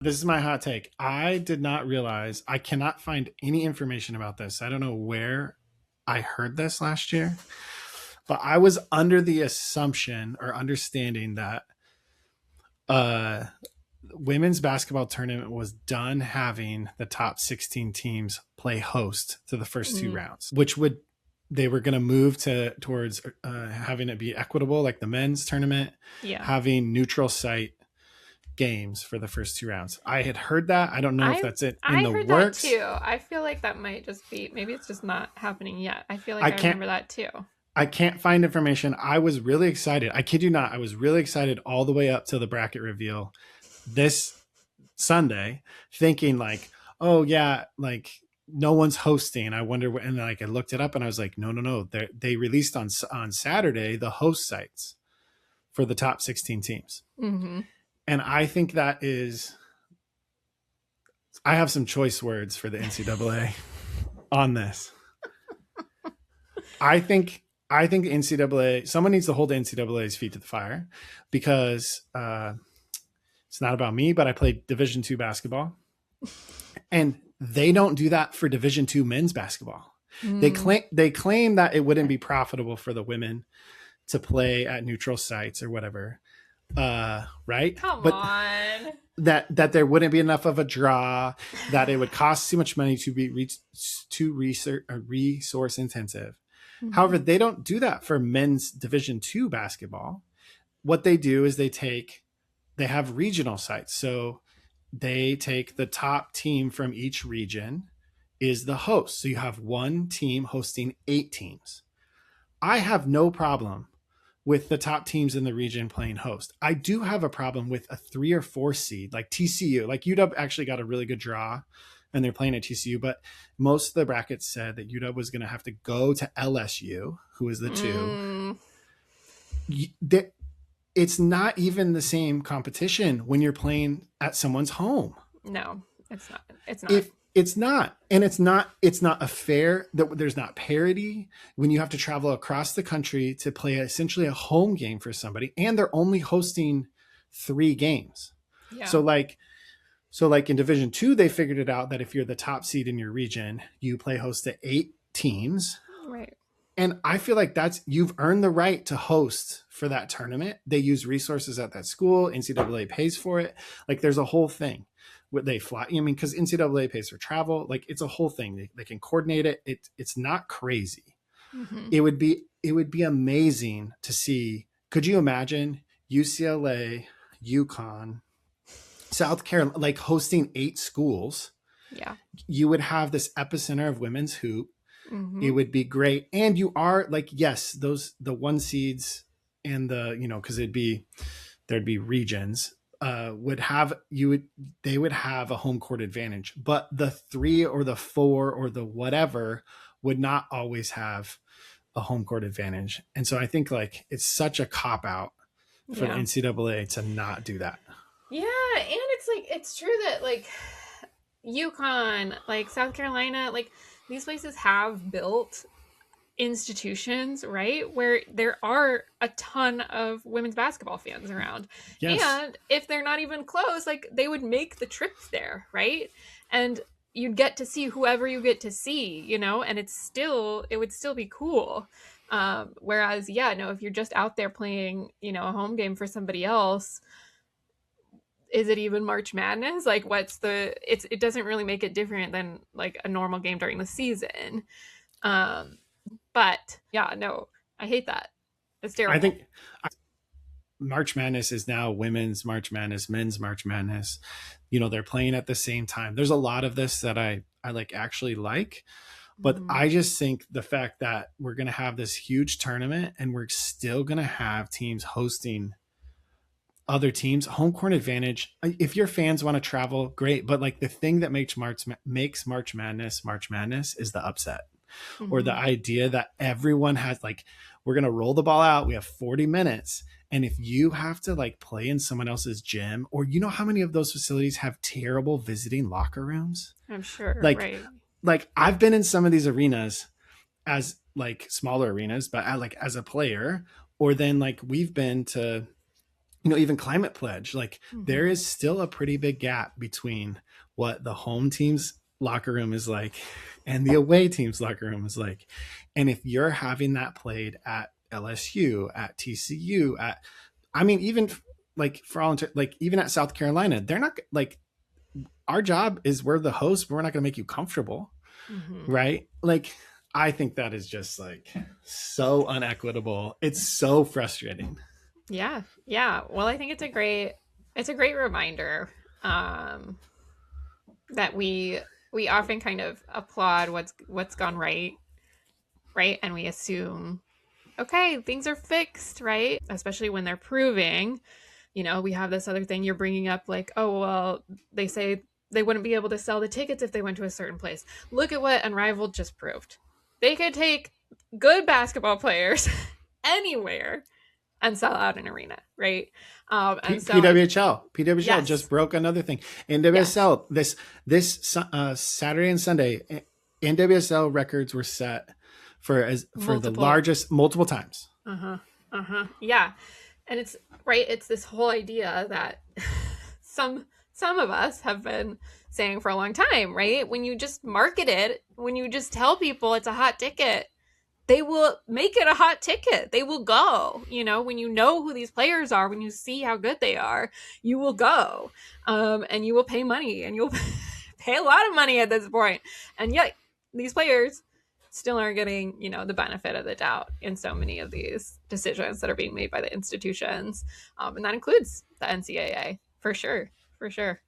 This is my hot take. I did not realize, I cannot find any information about this. I don't know where I heard this last year, but I was under the assumption or understanding that uh women's basketball tournament was done having the top 16 teams play host to the first two Mm, rounds, which would they were going to move to towards having it be equitable like the men's tournament, yeah. having neutral site games for the first two rounds. I had heard that. I don't know if I that's it in I the heard that works. too. I feel like that might just be, maybe it's just not happening yet. I feel like I I can't remember that too. I can't find information. I was really excited. I kid you not. I was really excited all the way up to the bracket reveal this Sunday, thinking like, oh yeah, like no one's hosting. I wonder what, and like I looked it up and I was like, no, no, no. They released on Saturday the host sites for the top 16 teams. Mm-hmm. And I think that is, I have some choice words for the NCAA on this. I think NCAA, someone needs to hold the NCAA's feet to the fire, because it's not about me, but I played Division II basketball, and they don't do that for Division II men's basketball. Mm. They claim that it wouldn't be profitable for the women to play at neutral sites or whatever, right? Come But on. that there wouldn't be enough of a draw, that it would cost too much money to be too resource intensive. Mm-hmm. However, they don't do that for men's Division II basketball. What they do is they have regional sites. So they take the top team from each region is the host. So you have one team hosting 8 teams. I have no problem with the top teams in the region playing host. I do have a problem with a 3 or 4 seed like TCU. Like UW actually got a really good draw and they're playing at TCU, but most of the brackets said that UW was going to have to go to LSU, who is the 2. Mm. It's not even the same competition when you're playing at someone's home. No, it's not. It's not. If it's not, and it's not a fair, that there's not parity when you have to travel across the country to play essentially a home game for somebody, and they're only hosting 3 games. Yeah. So like in Division II, they figured it out that if you're the top seed in your region, you play host to 8 teams. Right. And I feel like you've earned the right to host for that tournament. They use resources at that school. NCAA pays for it. Like there's a whole thing. They fly. I mean, because NCAA pays for travel. Like it's a whole thing. They can coordinate it. It's not crazy. Mm-hmm. It would be amazing to see. Could you imagine UCLA, UConn, South Carolina, like hosting 8 schools? Yeah. You would have this epicenter of women's hoop. It Mm-hmm. would be great. And you are like, yes, the 1 seeds and because there'd be regions, they would have a home court advantage, but the 3 or the 4 or the whatever would not always have a home court advantage. And so I think like it's such a cop out for the Yeah. NCAA to not do that. Yeah, and it's like, it's true that like UConn, like South Carolina, like these places have built institutions, right? Where there are a ton of women's basketball fans around. Yes. And if they're not even close, like they would make the trips there, right? And you'd get to see whoever you get to see, and it would still be cool. Whereas, yeah, no, if you're just out there playing, a home game for somebody else, is it even March Madness? Like, it doesn't really make it different than like a normal game during the season. Um, but yeah, no, I hate that. It's I terrible. think March Madness is now women's March Madness, men's March Madness. They're playing at the same time. There's a lot of this that I like actually like, but Mm-hmm. I just think the fact that we're going to have this huge tournament and we're still going to have teams hosting other teams, home court advantage. If your fans want to travel, great. But like the thing that makes March Madness is the upset, or the Mm-hmm. idea that everyone has like, we're going to roll the ball out. We have 40 minutes. And if you have to like play in someone else's gym, or how many of those facilities have terrible visiting locker rooms? I'm sure, Like, right? I've been in some of these arenas as like smaller arenas, but like as a player, or then like we've been to even climate pledge, like there Mm-hmm. is still a pretty big gap between what the home team's locker room is like and the away team's locker room is like. And if you're having that played at LSU, at TCU, at, I mean, even like for all like even at South Carolina, they're not like, our job is, we're the host, but we're not going to make you comfortable, Mm-hmm. right? Like, I think that is just like so unequitable. It's so frustrating. Yeah. Yeah. Well, I think it's a great reminder um, that we often kind of applaud what's gone right, right, and we assume okay, things are fixed, right? Especially when they're proving, we have this other thing you're bringing up, like, oh, well, they say they wouldn't be able to sell the tickets if they went to a certain place. Look at what Unrivaled just proved. They could take good basketball players anywhere and sell out an arena, right? And so I, PWHL just yes, broke another thing. yes, NWSL, this Saturday and Sunday, NWSL records were set for the multiple, largest multiple times. uh-huh, uh-huh, yeah. And it's right, it's this whole idea that some of us have been saying for a long time, right? When you just market it, when you just tell people it's a hot ticket, they will make it a hot ticket. They will go. When you know who these players are, when you see how good they are, you will go, and you will pay money, and you'll pay a lot of money at this point. And yet, these players still aren't getting, the benefit of the doubt in so many of these decisions that are being made by the institutions, and that includes the NCAA for sure, for sure.